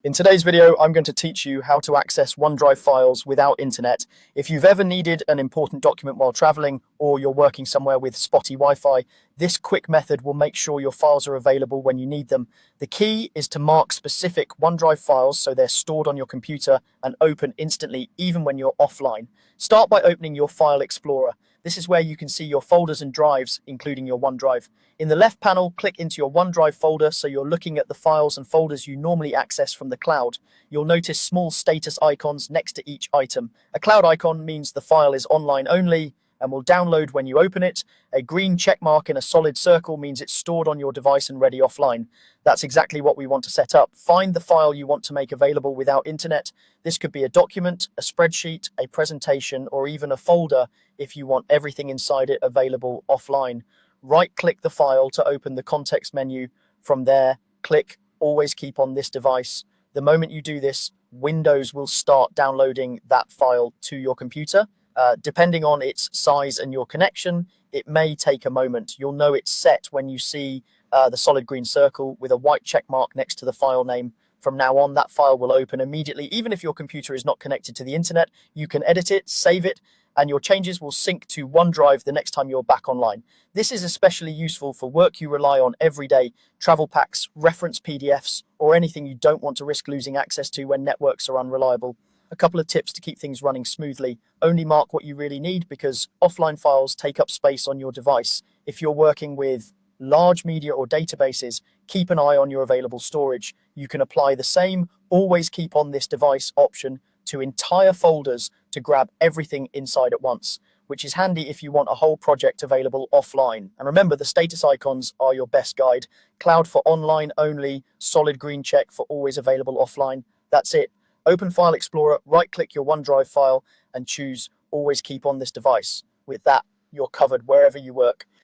In today's video, I'm going to teach you how to access OneDrive files without internet. If you've ever needed an important document while traveling or you're working somewhere with spotty Wi-Fi, this quick method will make sure your files are available when you need them. The key is to mark specific OneDrive files so they're stored on your computer and open instantly even when you're offline. Start by opening your File Explorer. This is where you can see your folders and drives, including your OneDrive. In the left panel, click into your OneDrive folder so you're looking at the files and folders you normally access from the cloud. You'll notice small status icons next to each item. A cloud icon means the file is online only and will download when you open it. A green check mark in a solid circle means it's stored on your device and ready offline. That's exactly what we want to set up. Find the file you want to make available without internet. This could be a document, a spreadsheet, a presentation, or even a folder if you want everything inside it available offline. Right-click the file to open the context menu. From there, click Always Keep on this device. The moment you do this, Windows will start downloading that file to your computer. Depending on its size and your connection, it may take a moment. You'll know it's set when you see the solid green circle with a white check mark next to the file name. From now on, that file will open immediately. Even if your computer is not connected to the internet, you can edit it, save it, and your changes will sync to OneDrive the next time you're back online. This is especially useful for work you rely on every day, travel packs, reference PDFs, or anything you don't want to risk losing access to when networks are unreliable. A couple of tips to keep things running smoothly. Only mark what you really need because offline files take up space on your device. If you're working with large media or databases, keep an eye on your available storage. You can apply the same always keep on this device option to entire folders to grab everything inside at once, which is handy if you want a whole project available offline. And remember, the status icons are your best guide. Cloud for online only, solid green check for always available offline. That's it. Open File Explorer, right-click your OneDrive file, and choose Always Keep on this device. With that, you're covered wherever you work.